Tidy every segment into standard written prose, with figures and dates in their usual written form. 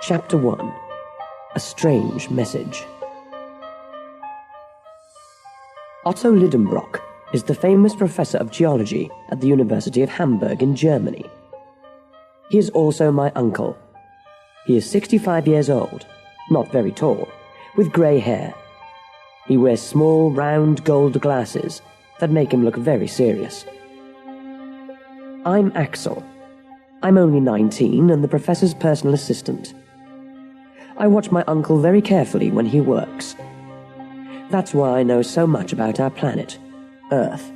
Chapter 1. A Strange Message. Otto Lidenbrock is the famous professor of geology at the University of Hamburg in Germany. He is also my uncle. He is 65 years old, not very tall, with grey hair. He wears small, round gold glasses that make him look very serious. I'm Axel. I'm only 19 and the professor's personal assistant. I watch my uncle very carefully when he works. That's why I know so much about our planet, Earth.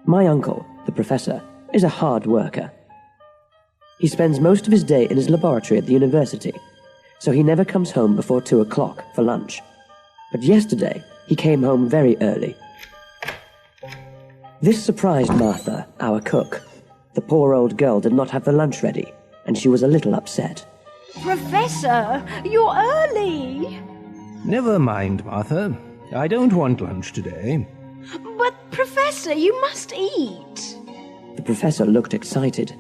My uncle, the professor, is a hard worker. He spends most of his day in his laboratory at the university, so he never comes home before 2 o'clock for lunch. But yesterday, he came home very early. This surprised Martha, our cook. The poor old girl did not have the lunch ready, and she was a little upset. Professor, you're early. Never mind, Martha. I don't want lunch today. But, Professor, you must eat. The professor looked excited.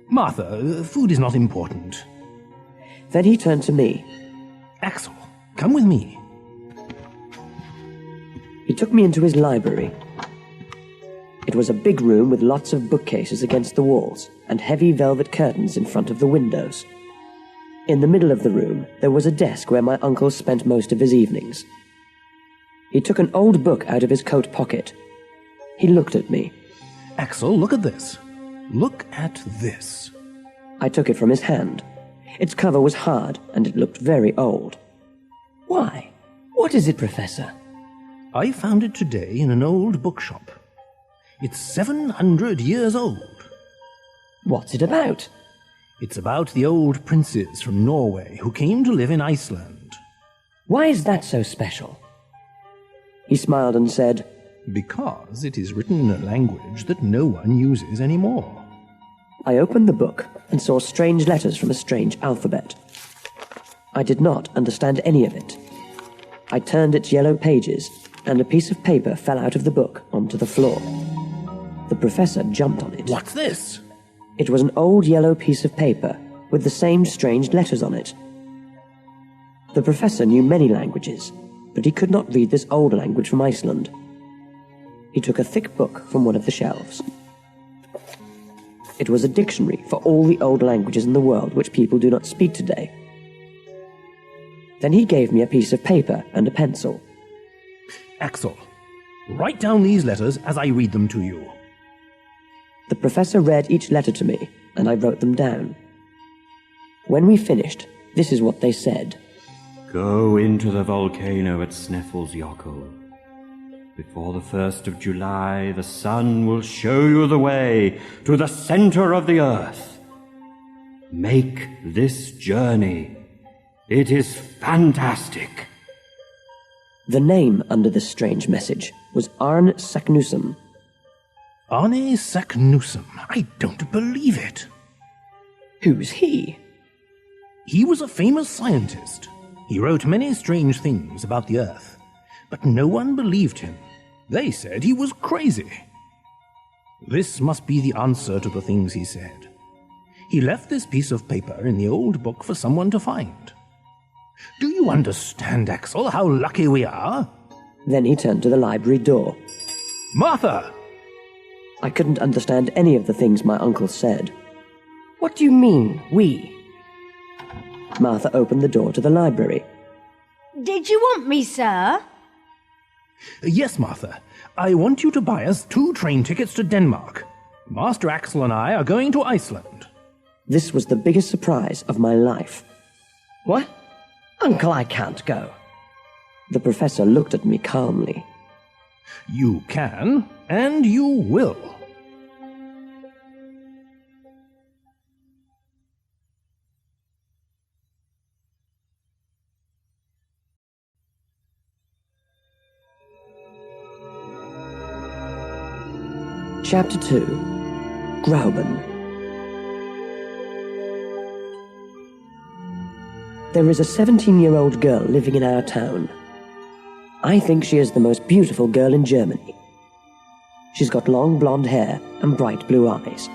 Martha, food is not important. Then he turned to me. Axel, come with me. He took me into his library. It was a big room with lots of bookcases against the walls and heavy velvet curtains in front of the windows. In the middle of the room, there was a desk where my uncle spent most of his evenings. He took an old book out of his coat pocket. He looked at me. Axel, look at this. Look at this. I took it from his hand. Its cover was hard, and it looked very old. Why? What is it, Professor? I found it today in an old bookshop. It's 700 years old. What's it about? It's about the old princes from Norway who came to live in Iceland. Why is that so special? He smiled and said, Because it is written in a language that no one uses anymore. I opened the book and saw strange letters from a strange alphabet. I did not understand any of it. I turned its yellow pages, and a piece of paper fell out of the book onto the floor. The professor jumped on it. What's this? It was an old yellow piece of paper with the same strange letters on it. The professor knew many languages, but he could not read this old language from Iceland. He took a thick book from one of the shelves. It was a dictionary for all the old languages in the world which people do not speak today. Then he gave me a piece of paper and a pencil. Axel, write down these letters as I read them to you. The professor read each letter to me, and I wrote them down. When we finished, this is what they said. Go into the volcano at Snæfellsjökull. Before the 1st of July, the sun will show you the way to the center of the earth. Make this journey. It is fantastic. The name under this strange message was Arne Saknussemm. Arne Saknussemm. I don't believe it. Who's he? He was a famous scientist. He wrote many strange things about the Earth, but no one believed him. They said he was crazy. This must be the answer to the things he said. He left this piece of paper in the old book for someone to find. Do you understand, Axel, how lucky we are? Then he turned to the library door. Martha! I couldn't understand any of the things my uncle said. What do you mean, we? Martha opened the door to the library. Did you want me, sir? Yes, Martha. I want you to buy us 2 train tickets to Denmark. Master Axel and I are going to Iceland. This was the biggest surprise of my life. What? Uncle, I can't go. The professor looked at me calmly. You can, and you will. Chapter 2. Grauben. There is a 17-year-old girl living in our town. I think she is the most beautiful girl in Germany. She's got long blonde hair and bright blue eyes.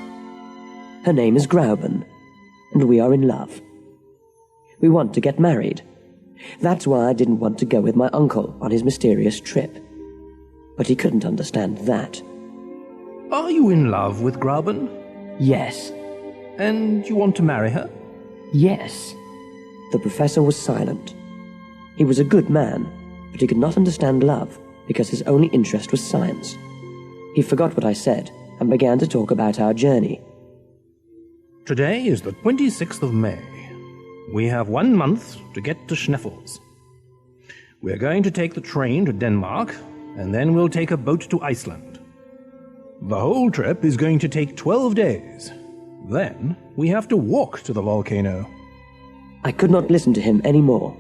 Her name is Grauben, and we are in love. We want to get married. That's why I didn't want to go with my uncle on his mysterious trip. But he couldn't understand that. Are you in love with Grauben? Yes. And you want to marry her? Yes. The professor was silent. He was a good man, but he could not understand love because his only interest was science. He forgot what I said and began to talk about our journey. Today is the 26th of May. We have 1 month to get to Sneffels. We're going to take the train to Denmark, and then we'll take a boat to Iceland. The whole trip is going to take 12 days. Then we have to walk to the volcano. I could not listen to him any more.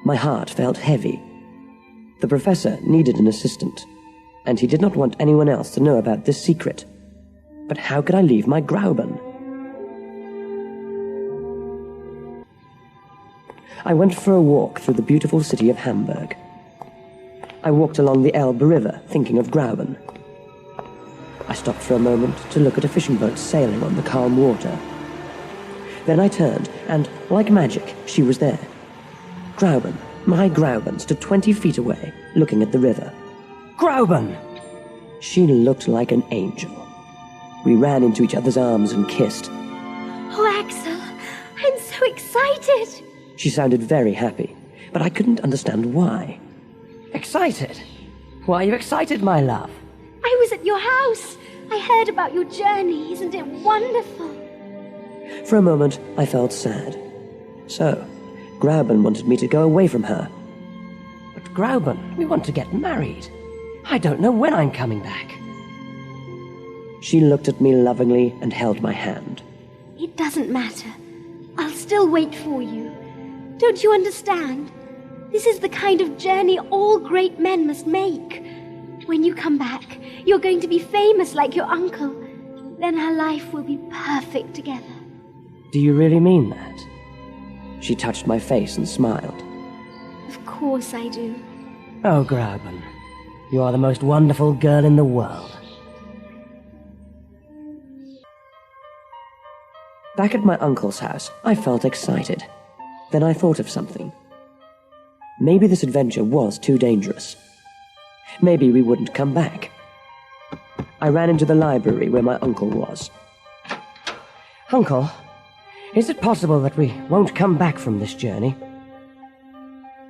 My heart felt heavy. The professor needed an assistant, and he did not want anyone else to know about this secret. But how could I leave my Grauben? I went for a walk through the beautiful city of Hamburg. I walked along the Elbe River, thinking of Grauben. I stopped for a moment to look at a fishing boat sailing on the calm water. Then I turned, and, like magic, she was there. Grauben, my Grauben, stood 20 feet away, looking at the river. Grauben! She looked like an angel. We ran into each other's arms and kissed. Oh, Axel, I'm so excited. She sounded very happy, but I couldn't understand why. Excited? Why are you excited, my love? I was at your house. I heard about your journey. Isn't it wonderful? For a moment, I felt sad. So, Grauben wanted me to go away from her. But Grauben, we want to get married. I don't know when I'm coming back. She looked at me lovingly and held my hand. It doesn't matter. I'll still wait for you. Don't you understand? This is the kind of journey all great men must make. When you come back, you're going to be famous like your uncle. Then our life will be perfect together. Do you really mean that? She touched my face and smiled. Of course I do. Oh, Grauben, you are the most wonderful girl in the world. Back at my uncle's house, I felt excited. Then I thought of something. Maybe this adventure was too dangerous. Maybe we wouldn't come back. I ran into the library where my uncle was. Uncle, is it possible that we won't come back from this journey?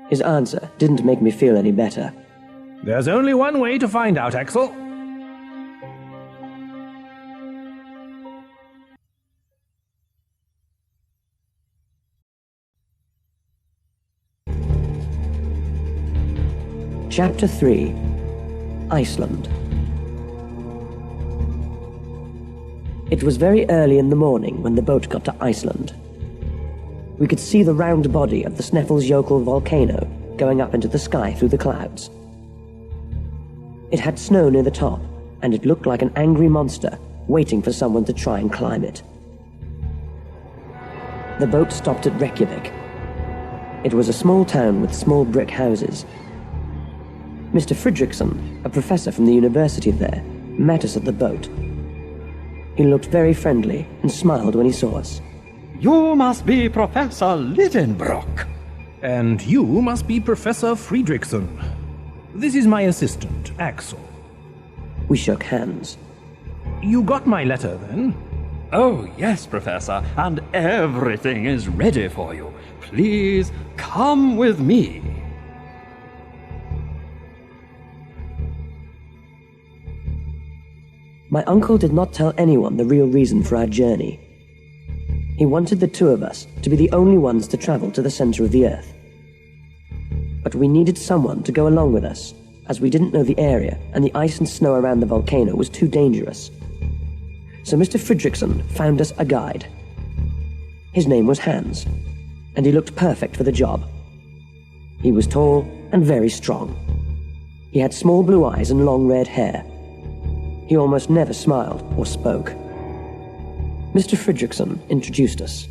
His answer didn't make me feel any better. There's only one way to find out, Axel. Chapter 3. Iceland. It was very early in the morning when the boat got to Iceland. We could see the round body of the Sneffelsjökull volcano going up into the sky through the clouds. It had snow near the top, and it looked like an angry monster waiting for someone to try and climb it. The boat stopped at Reykjavik. It was a small town with small brick houses. Mr. Fridriksson, a professor from the university there, met us at the boat. He looked very friendly and smiled when he saw us. You must be Professor Lidenbrock. And you must be Professor Fridriksson. This is my assistant, Axel. We shook hands. You got my letter, then? Oh, yes, Professor, and everything is ready for you. Please come with me. My uncle did not tell anyone the real reason for our journey. He wanted the two of us to be the only ones to travel to the center of the Earth. But we needed someone to go along with us, as we didn't know the area and the ice and snow around the volcano was too dangerous. So Mr. Fridriksson found us a guide. His name was Hans, and he looked perfect for the job. He was tall and very strong. He had small blue eyes and long red hair. He almost never smiled or spoke. Mr. Fridriksson introduced us.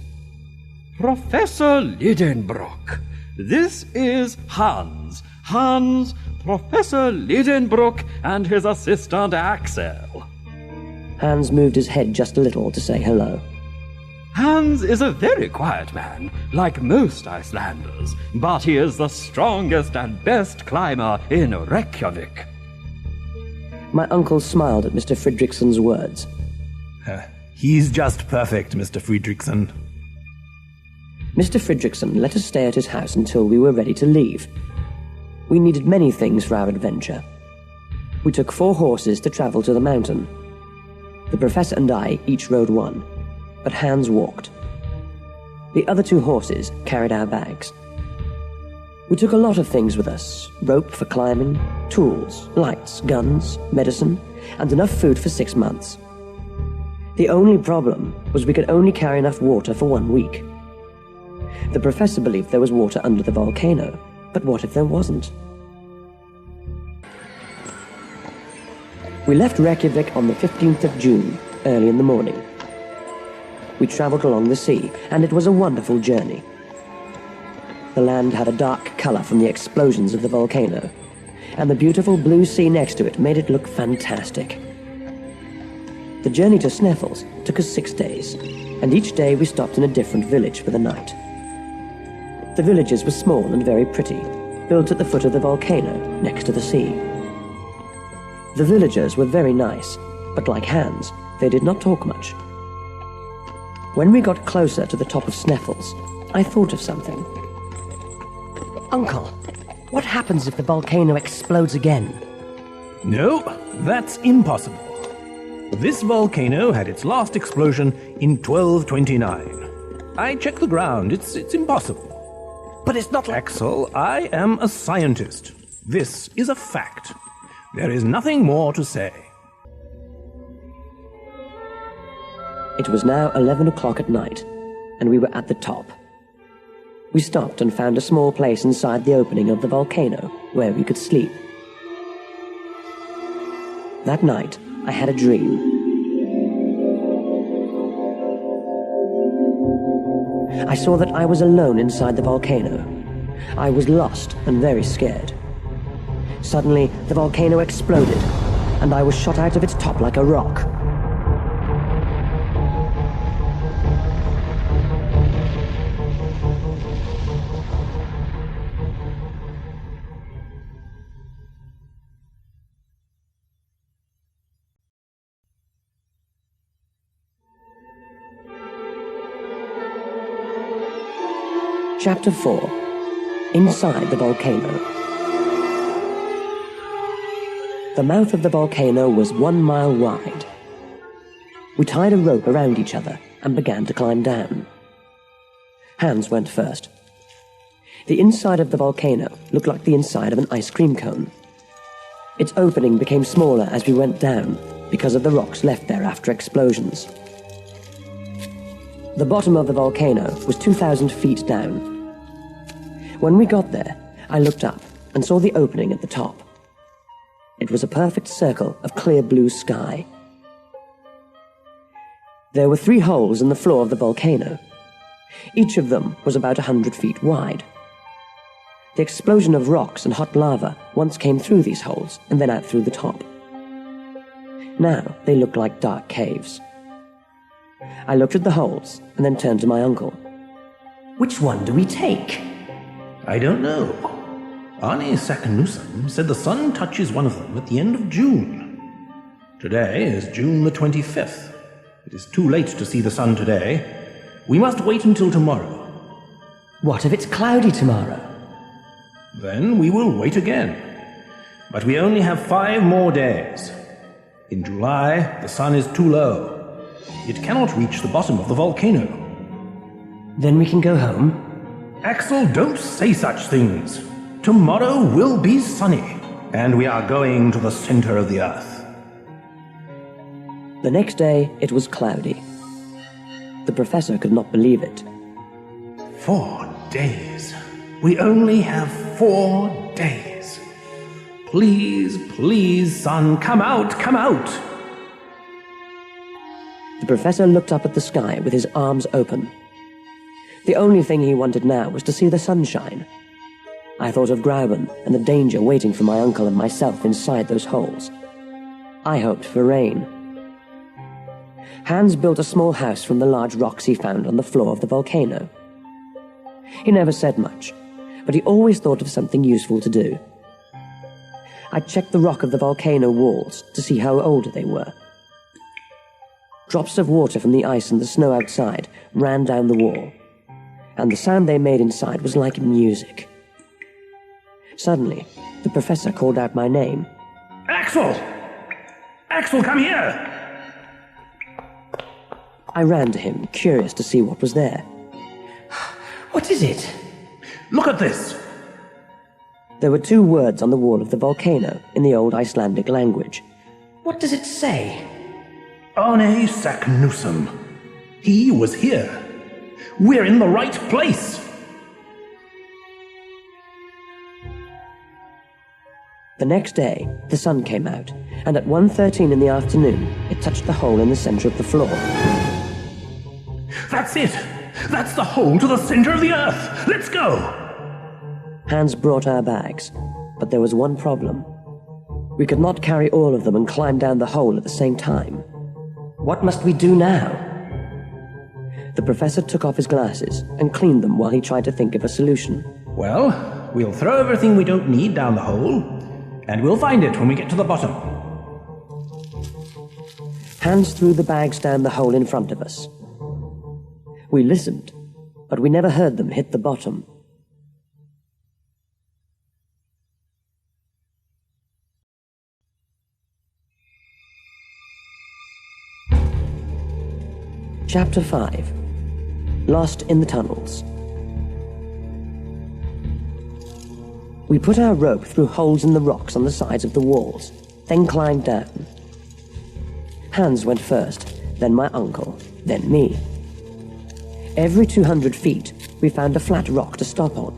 Professor Lidenbrock, this is Hans. Hans, Professor Lidenbrock and his assistant Axel. Hans moved his head just a little to say hello. Hans is a very quiet man, like most Icelanders, but he is the strongest and best climber in Reykjavik. My uncle smiled at Mr. Fridrikson's words. He's just perfect, Mr. Fridrikson. Mr. Fridrikson let us stay at his house until we were ready to leave. We needed many things for our adventure. We took 4 horses to travel to the mountain. The professor and I each rode one, but Hans walked. The other 2 horses carried our bags. We took a lot of things with us: rope for climbing, tools, lights, guns, medicine, and enough food for 6 months. The only problem was we could only carry enough water for 1 week. The professor believed there was water under the volcano, but what if there wasn't? We left Reykjavik on the 15th of June, early in the morning. We travelled along the sea, and it was a wonderful journey. The land had a dark colour from the explosions of the volcano, and the beautiful blue sea next to it made it look fantastic. The journey to Sneffels took us 6 days, and each day we stopped in a different village for the night. The villages were small and very pretty, built at the foot of the volcano, next to the sea. The villagers were very nice, but like Hans, they did not talk much. When we got closer to the top of Sneffels, I thought of something. Uncle, what happens if the volcano explodes again? No, that's impossible. This volcano had its last explosion in 1229. I checked the ground. It's impossible. But it's not like... Axel, I am a scientist. This is a fact. There is nothing more to say. It was now 11 o'clock at night, and we were at the top. We stopped and found a small place inside the opening of the volcano where we could sleep. That night, I had a dream. I saw that I was alone inside the volcano. I was lost and very scared. Suddenly, the volcano exploded, and I was shot out of its top like a rock. Chapter 4. Inside the Volcano. The mouth of the volcano was 1 mile wide. We tied a rope around each other and began to climb down. Hans went first. The inside of the volcano looked like the inside of an ice cream cone. Its opening became smaller as we went down because of the rocks left there after explosions. The bottom of the volcano was 2,000 feet down. When we got there, I looked up and saw the opening at the top. It was a perfect circle of clear blue sky. There were 3 holes in the floor of the volcano. Each of them was about 100 feet wide. The explosion of rocks and hot lava once came through these holes and then out through the top. Now they looked like dark caves. I looked at the holes and then turned to my uncle. Which one do we take? I don't know. Arne Saknussemm said the sun touches one of them at the end of June. Today is June the 25th. It is too late to see the sun today. We must wait until tomorrow. What if it's cloudy tomorrow? Then we will wait again. But we only have 5 more days. In July, the sun is too low. It cannot reach the bottom of the volcano. Then we can go home? Axel, don't say such things. Tomorrow will be sunny, and we are going to the center of the earth. The next day, it was cloudy. The professor could not believe it. 4 days. We only have 4 days. Please, please, sun, come out, come out. The professor looked up at the sky with his arms open. The only thing he wanted now was to see the sunshine. I thought of Grauben and the danger waiting for my uncle and myself inside those holes. I hoped for rain. Hans built a small house from the large rocks he found on the floor of the volcano. He never said much, but he always thought of something useful to do. I checked the rock of the volcano walls to see how old they were. Drops of water from the ice and the snow outside ran down the wall, and the sound they made inside was like music. Suddenly, the professor called out my name. Axel! Axel, come here! I ran to him, curious to see what was there. What is it? Look at this! There were 2 words on the wall of the volcano in the old Icelandic language. What does it say? Arne Saknussemm. He was here. We're in the right place! The next day, the sun came out, and at 1:13 in the afternoon, it touched the hole in the center of the floor. That's it! That's the hole to the center of the Earth! Let's go! Hans brought our bags, but there was one problem. We could not carry all of them and climb down the hole at the same time. What must we do now? The professor took off his glasses and cleaned them while he tried to think of a solution. Well, we'll throw everything we don't need down the hole, and we'll find it when we get to the bottom. Hans threw the bags down the hole in front of us. We listened, but we never heard them hit the bottom. Chapter 5. Lost in the Tunnels. We put our rope through holes in the rocks on the sides of the walls, then climbed down. Hans went first, then my uncle, then me. Every 200 feet, we found a flat rock to stop on.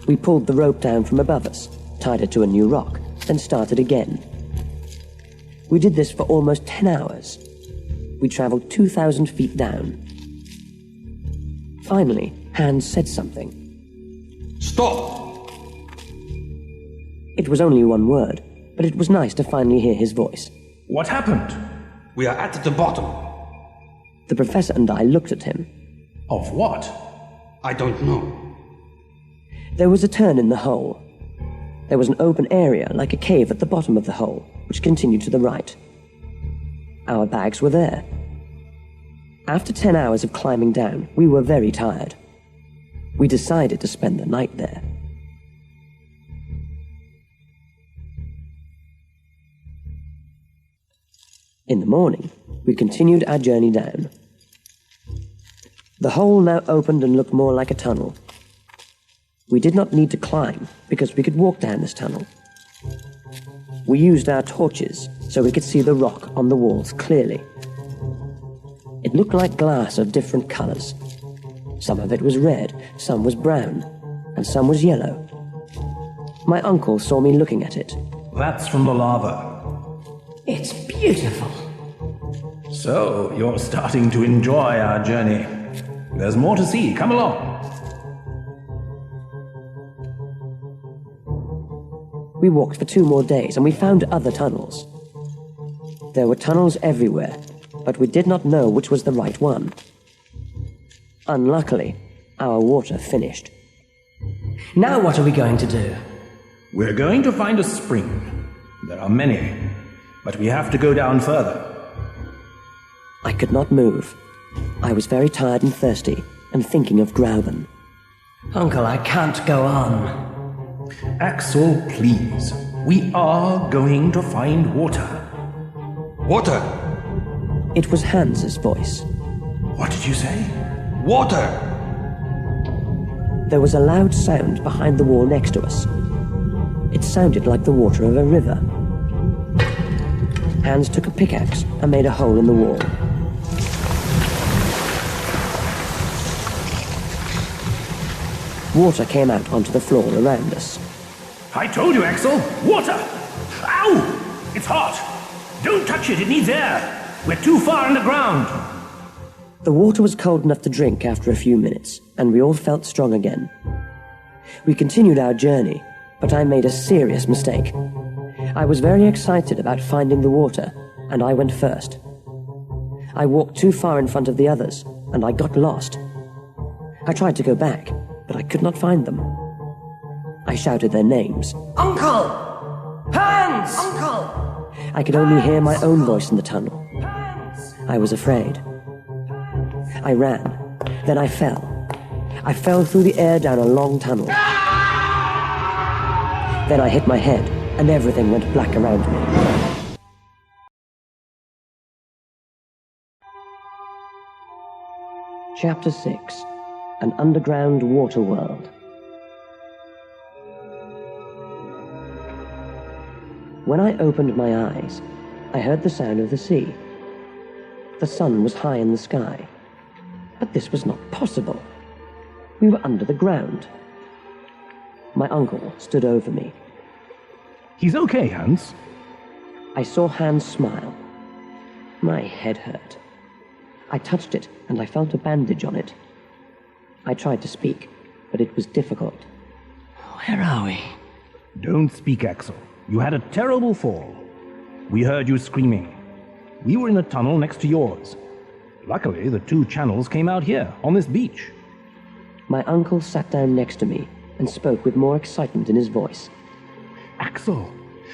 We pulled the rope down from above us, tied it to a new rock, then started again. We did this for almost 10 hours. We traveled 2,000 feet down. Finally, Hans said something. Stop! It was only one word, but it was nice to finally hear his voice. What happened? We are at the bottom. The professor and I looked at him. Of what? I don't know. There was a turn in the hole. There was an open area like a cave at the bottom of the hole, which continued to the right. Our bags were there. After 10 hours of climbing down, we were very tired. We decided to spend the night there. In the morning, we continued our journey down. The hole now opened and looked more like a tunnel. We did not need to climb because we could walk down this tunnel. We used our torches so we could see the rock on the walls clearly. It looked like glass of different colors. Some of it was red, some was brown, and some was yellow. My uncle saw me looking at it. That's from the lava. It's beautiful. So, you're starting to enjoy our journey. There's more to see. Come along. We walked for 2 more days and we found other tunnels. There were tunnels everywhere, but we did not know which was the right one. Unluckily, our water finished. Now what are we going to do? We're going to find a spring. There are many, but we have to go down further. I could not move. I was very tired and thirsty, and thinking of Grauben. Uncle, I can't go on. Axel, please. We are going to find water. Water! It was Hans's voice. What did you say? Water! There was a loud sound behind the wall next to us. It sounded like the water of a river. Hans took a pickaxe and made a hole in the wall. Water came out onto the floor around us. I told you, Axel! Water! Ow! It's hot! Don't touch it, it needs air! We're too far underground! The water was cold enough to drink after a few minutes, and we all felt strong again. We continued our journey, but I made a serious mistake. I was very excited about finding the water, and I went first. I walked too far in front of the others, and I got lost. I tried to go back, but I could not find them. I shouted their names. Uncle! Hans! Uncle! I could only hear my own voice in the tunnel. Hans! I was afraid. I ran. Then I fell. I fell through the air down a long tunnel. Then I hit my head, and everything went black around me. Chapter 6. An Underground Water World. When I opened my eyes, I heard the sound of the sea. The sun was high in the sky. But this was not possible. We were under the ground. My uncle stood over me. He's okay, Hans. I saw Hans smile. My head hurt. I touched it, and I felt a bandage on it. I tried to speak, but it was difficult. Where are we? Don't speak, Axel. You had a terrible fall. We heard you screaming. We were in a tunnel next to yours. Luckily, the two channels came out here, on this beach. My uncle sat down next to me and spoke with more excitement in his voice. Axel,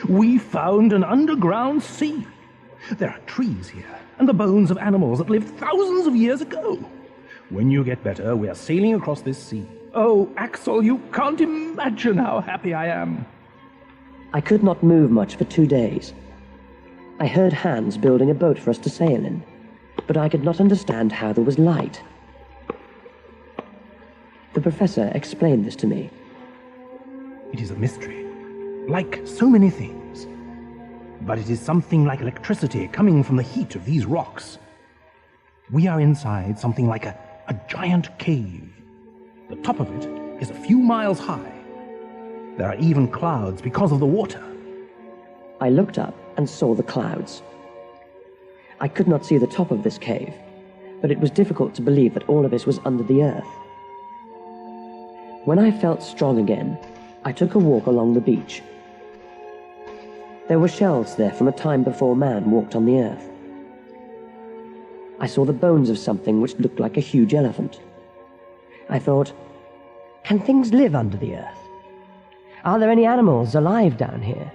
we found an underground sea. There are trees here, and the bones of animals that lived thousands of years ago. When you get better, we are sailing across this sea. Oh, Axel, you can't imagine how happy I am. I could not move much for 2 days. I heard Hans building a boat for us to sail in, but I could not understand how there was light. The professor explained this to me. It is a mystery, like so many things. But it is something like electricity coming from the heat of these rocks. We are inside something like a giant cave. The top of it is a few miles high. There are even clouds because of the water. I looked up and saw the clouds. I could not see the top of this cave, but it was difficult to believe that all of this was under the earth. When I felt strong again, I took a walk along the beach. There were shells there from a time before man walked on the earth. I saw the bones of something which looked like a huge elephant. I thought, can things live under the earth? Are there any animals alive down here?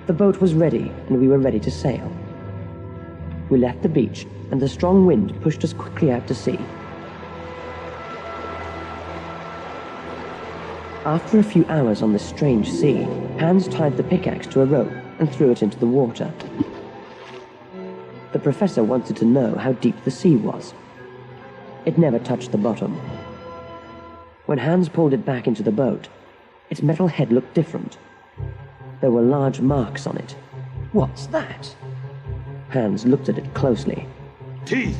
The boat was ready, and we were ready to sail. We left the beach, and the strong wind pushed us quickly out to sea. After a few hours on this strange sea, Hans tied the pickaxe to a rope and threw it into the water. The professor wanted to know how deep the sea was. It never touched the bottom. When Hans pulled it back into the boat, its metal head looked different. There were large marks on it. What's that? Hans looked at it closely. Teeth!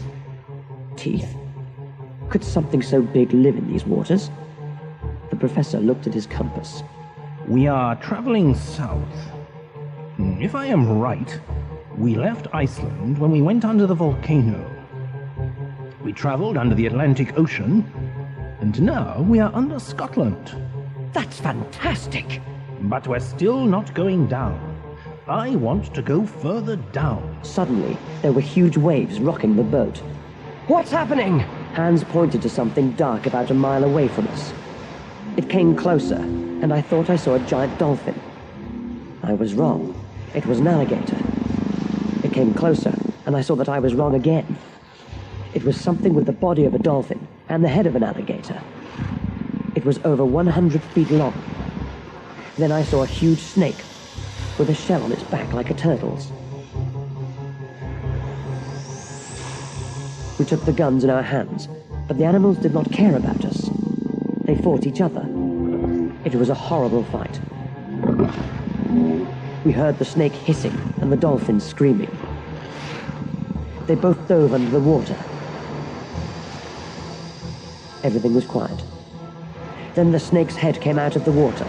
Teeth? Could something so big live in these waters? The professor looked at his compass. We are traveling south. If I am right, we left Iceland when we went under the volcano. We traveled under the Atlantic Ocean, and now we are under Scotland. That's fantastic! But we're still not going down. I want to go further down. Suddenly, there were huge waves rocking the boat. What's happening? Hans pointed to something dark about a mile away from us. It came closer, and I thought I saw a giant dolphin. I was wrong. It was an alligator. It came closer, and I saw that I was wrong again. It was something with the body of a dolphin and the head of an alligator. It was over 100 feet long. Then I saw a huge snake with a shell on its back like a turtle's. We took the guns in our hands, but the animals did not care about us. They fought each other. It was a horrible fight. We heard the snake hissing and the dolphin screaming. They both dove under the water. Everything was quiet. Then the snake's head came out of the water.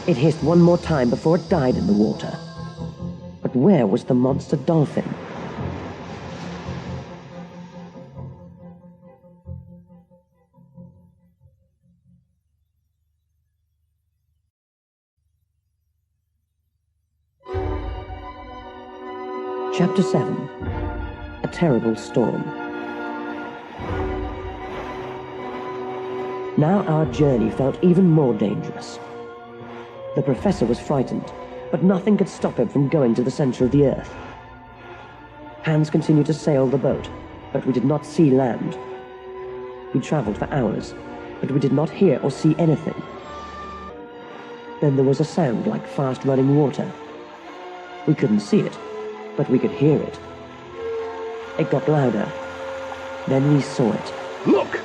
It hissed one more time before it died in the water. But where was the monster dolphin? Chapter 7. A Terrible Storm. Now our journey felt even more dangerous. The professor was frightened, but nothing could stop him from going to the center of the earth. Hans continued to sail the boat, but we did not see land. We traveled for hours, but we did not hear or see anything. Then there was a sound like fast-running water. We couldn't see it, but we could hear it. It got louder. Then we saw it. Look!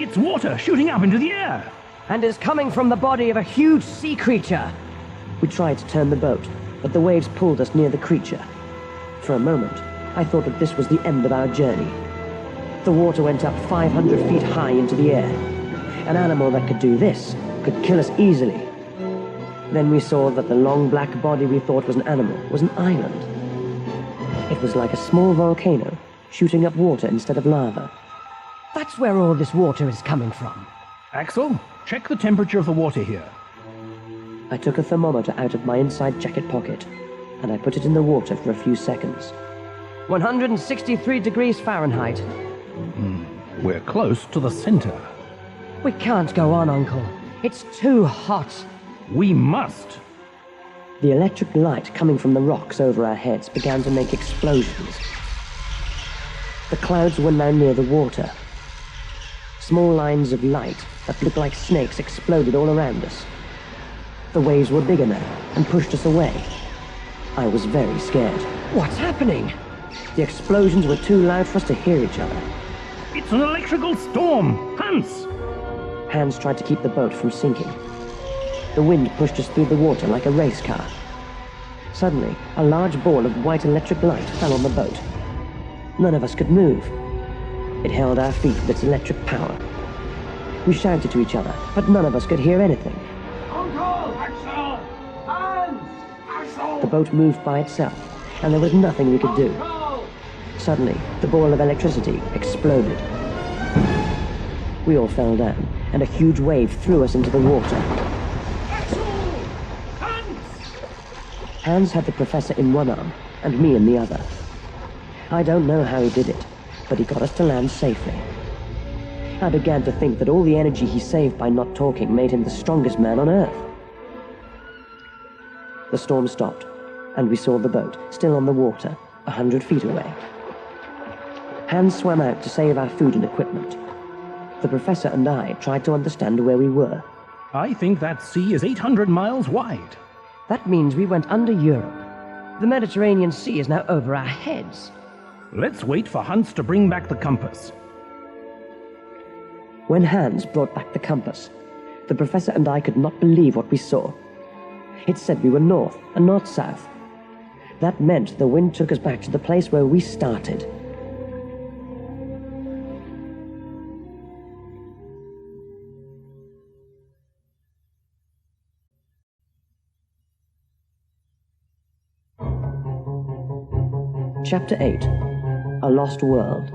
It's water shooting up into the air! And is coming from the body of a huge sea creature. We tried to turn the boat, but the waves pulled us near the creature. For a moment, I thought that this was the end of our journey. The water went up 500 feet high into the air. An animal that could do this could kill us easily. Then we saw that the long black body we thought was an animal was an island. It was like a small volcano, shooting up water instead of lava. That's where all this water is coming from. Axel, check the temperature of the water here. I took a thermometer out of my inside jacket pocket, and I put it in the water for a few seconds. 163 degrees Fahrenheit. We're close to the center. We can't go on, Uncle. It's too hot. We must. The electric light coming from the rocks over our heads began to make explosions. The clouds were now near the water. Small lines of light that looked like snakes exploded all around us. The waves were bigger now and pushed us away. I was very scared. What's happening? The explosions were too loud for us to hear each other. It's an electrical storm! Hans! Hans tried to keep the boat from sinking. The wind pushed us through the water like a race car. Suddenly, a large ball of white electric light fell on the boat. None of us could move. It held our feet with its electric power. We shouted to each other, but none of us could hear anything. Uncle! Axel! Hans! Axel! The boat moved by itself, and there was nothing we could do. Suddenly, the ball of electricity exploded. We all fell down, and a huge wave threw us into the water. Axel! Hans! Hans had the professor in one arm, and me in the other. I don't know how he did it, but he got us to land safely. I began to think that all the energy he saved by not talking made him the strongest man on Earth. The storm stopped, and we saw the boat, still on the water, 100 feet away. Hans swam out to save our food and equipment. The professor and I tried to understand where we were. I think that sea is 800 miles wide. That means we went under Europe. The Mediterranean Sea is now over our heads. Let's wait for Hans to bring back the compass. When Hans brought back the compass, the professor and I could not believe what we saw. It said we were north and not south. That meant the wind took us back to the place where we started. Chapter 8. A Lost World.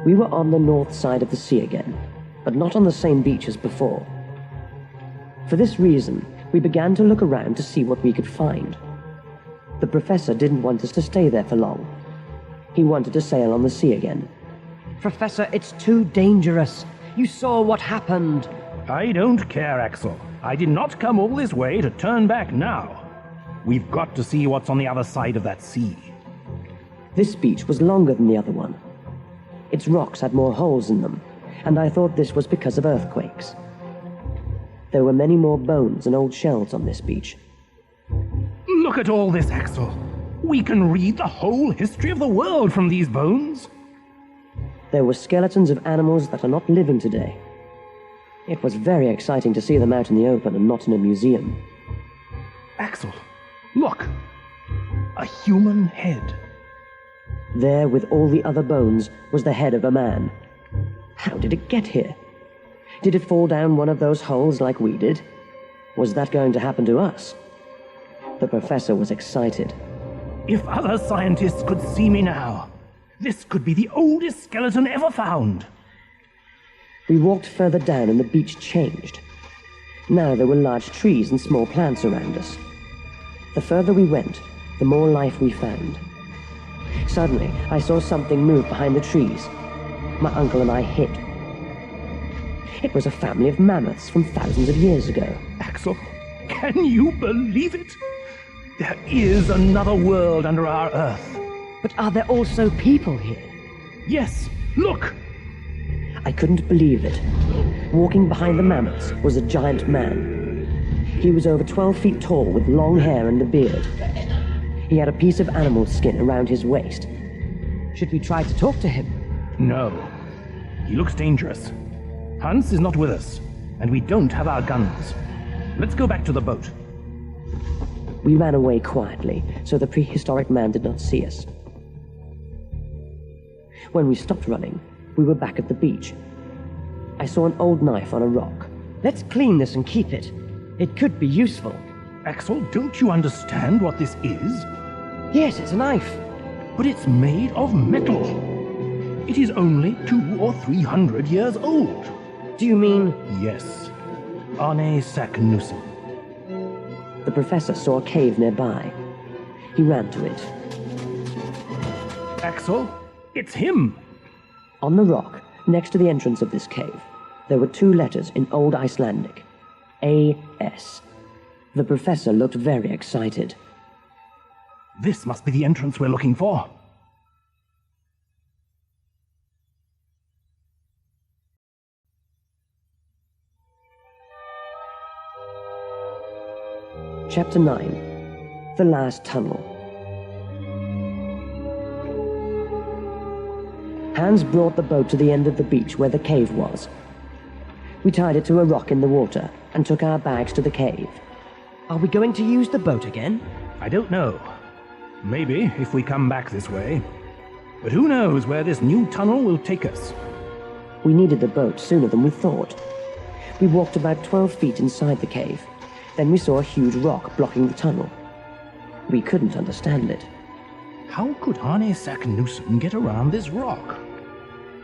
We were on the north side of the sea again, but not on the same beach as before. For this reason, we began to look around to see what we could find. The professor didn't want us to stay there for long. He wanted to sail on the sea again. Professor, it's too dangerous. You saw what happened. I don't care, Axel. I did not come all this way to turn back now. We've got to see what's on the other side of that sea. This beach was longer than the other one. Its rocks had more holes in them, and I thought this was because of earthquakes. There were many more bones and old shells on this beach. Look at all this, Axel. We can read the whole history of the world from these bones. There were skeletons of animals that are not living today. It was very exciting to see them out in the open and not in a museum. Axel, look. A human head. There, with all the other bones, was the head of a man. How did it get here? Did it fall down one of those holes like we did? Was that going to happen to us? The professor was excited. If other scientists could see me now, this could be the oldest skeleton ever found. We walked further down and the beach changed. Now there were large trees and small plants around us. The further we went, the more life we found. Suddenly, I saw something move behind the trees. My uncle and I hid. It was a family of mammoths from thousands of years ago. Axel, can you believe it? There is another world under our Earth. But are there also people here? Yes, look! I couldn't believe it. Walking behind the mammoths was a giant man. He was over 12 feet tall with long hair and a beard. He had a piece of animal skin around his waist. Should we try to talk to him? No. He looks dangerous. Hans is not with us, and we don't have our guns. Let's go back to the boat. We ran away quietly, so the prehistoric man did not see us. When we stopped running, we were back at the beach. I saw an old knife on a rock. Let's clean this and keep it. It could be useful. Axel, don't you understand what this is? Yes, it's a knife. But it's made of metal. It is only 200 or 300 years old. Do you mean... Yes. Arne Saknussemm. The professor saw a cave nearby. He ran to it. Axel, it's him! On the rock, next to the entrance of this cave, there were 2 letters in Old Icelandic. A.S. The professor looked very excited. This must be the entrance we're looking for. Chapter 9. The Last Tunnel. Hans brought the boat to the end of the beach where the cave was. We tied it to a rock in the water and took our bags to the cave. Are we going to use the boat again? I don't know. Maybe if we come back this way. But who knows where this new tunnel will take us? We needed the boat sooner than we thought. We walked about 12 feet inside the cave. Then we saw a huge rock blocking the tunnel. We couldn't understand it. How could Arne Saknussemm get around this rock?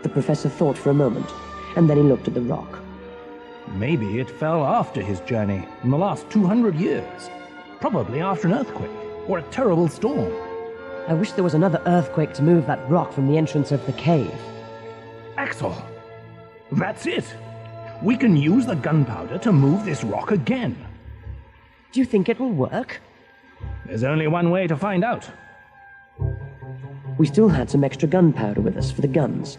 The professor thought for a moment, and then he looked at the rock. Maybe it fell after his journey in the last 200 years. Probably after an earthquake or a terrible storm. I wish there was another earthquake to move that rock from the entrance of the cave. Axel, that's it. We can use the gunpowder to move this rock again. Do you think it will work? There's only one way to find out. We still had some extra gunpowder with us for the guns.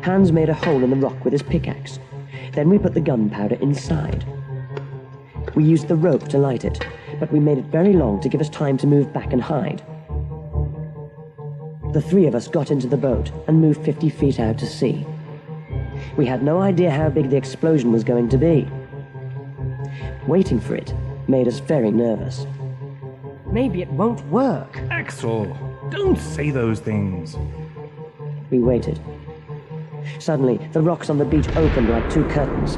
Hans made a hole in the rock with his pickaxe. Then we put the gunpowder inside. We used the rope to light it, but we made it very long to give us time to move back and hide. The 3 of us got into the boat and moved 50 feet out to sea. We had no idea how big the explosion was going to be. Waiting for it made us very nervous. Maybe it won't work. Axel, don't say those things. We waited. Suddenly, the rocks on the beach opened like 2 curtains.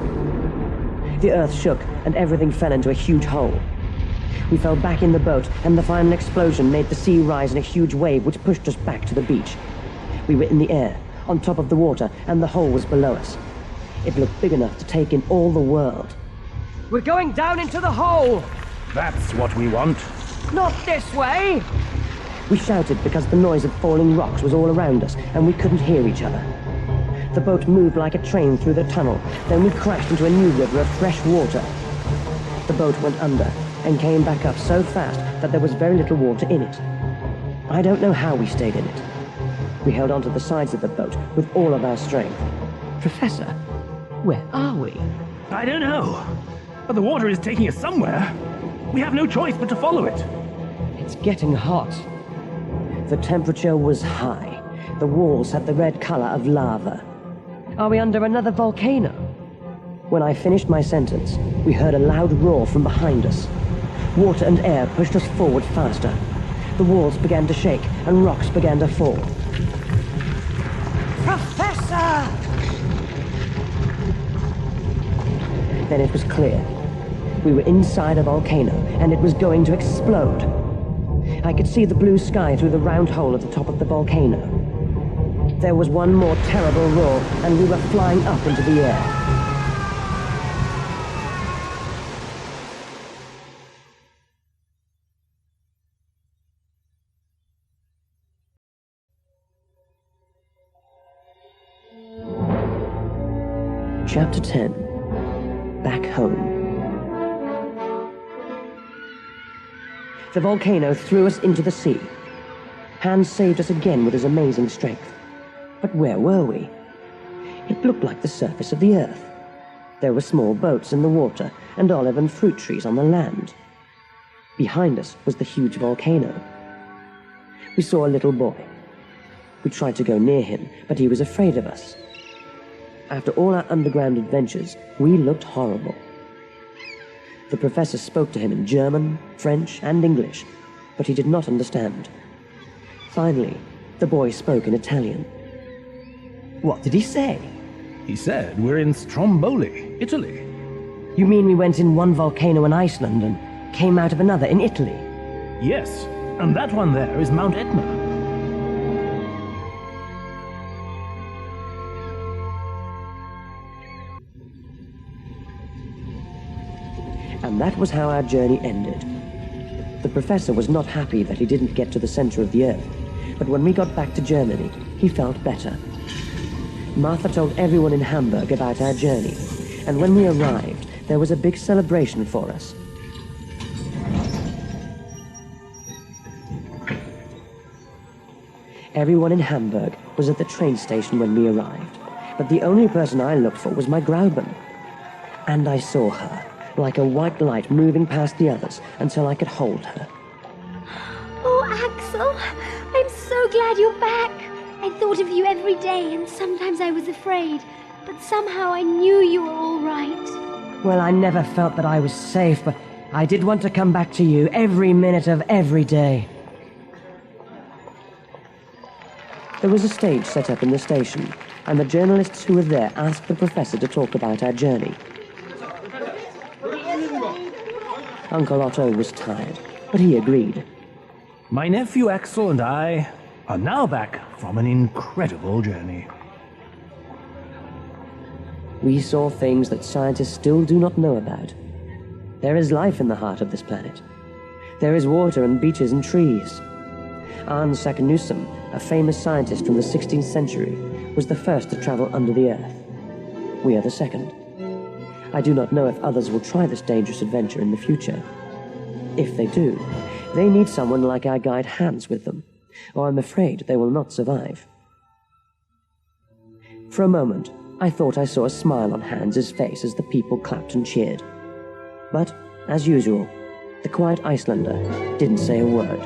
The earth shook, and everything fell into a huge hole. We fell back in the boat, and the final explosion made the sea rise in a huge wave which pushed us back to the beach. We were in the air, on top of the water, and the hole was below us. It looked big enough to take in all the world. We're going down into the hole! That's what we want. Not this way! We shouted because the noise of falling rocks was all around us, and we couldn't hear each other. The boat moved like a train through the tunnel. Then we crashed into a new river of fresh water. The boat went under and came back up so fast that there was very little water in it. I don't know how we stayed in it. We held onto the sides of the boat with all of our strength. Professor, where are we? I don't know. But the water is taking us somewhere. We have no choice but to follow it. It's getting hot. The temperature was high. The walls had the red color of lava. Are we under another volcano? When I finished my sentence, we heard a loud roar from behind us. Water and air pushed us forward faster. The walls began to shake and rocks began to fall. Professor! Then it was clear. We were inside a volcano and it was going to explode. I could see the blue sky through the round hole at the top of the volcano. There was one more terrible roar, and we were flying up into the air. Chapter 10. Back Home. The volcano threw us into the sea. Hans saved us again with his amazing strength. But where were we? It looked like the surface of the earth. There were small boats in the water and olive and fruit trees on the land. Behind us was the huge volcano. We saw a little boy. We tried to go near him, but he was afraid of us. After all our underground adventures, we looked horrible. The professor spoke to him in German, French, and English, but he did not understand. Finally, the boy spoke in Italian. What did he say? He said we're in Stromboli, Italy. You mean we went in one volcano in Iceland and came out of another in Italy? Yes, and that one there is Mount Etna. And that was how our journey ended. The professor was not happy that he didn't get to the center of the earth, but when we got back to Germany, he felt better. Martha told everyone in Hamburg about our journey, and when we arrived, there was a big celebration for us. Everyone in Hamburg was at the train station when we arrived, but the only person I looked for was my Grauben. And I saw her, like a white light moving past the others until I could hold her. Oh, Axel, I'm so glad you're back. I thought of you every day, and sometimes I was afraid, but somehow I knew you were all right. Well, I never felt that I was safe, but I did want to come back to you every minute of every day. There was a stage set up in the station, and the journalists who were there asked the professor to talk about our journey. Uncle Otto was tired, but he agreed. My nephew Axel and I are now back from an incredible journey. We saw things that scientists still do not know about. There is life in the heart of this planet. There is water and beaches and trees. Arne Saknussemm, a famous scientist from the 16th century, was the first to travel under the earth. We are the second. I do not know if others will try this dangerous adventure in the future. If they do, they need someone like our guide Hans with them, or I'm afraid they will not survive. For a moment, I thought I saw a smile on Hans's face as the people clapped and cheered. But, as usual, the quiet Icelander didn't say a word.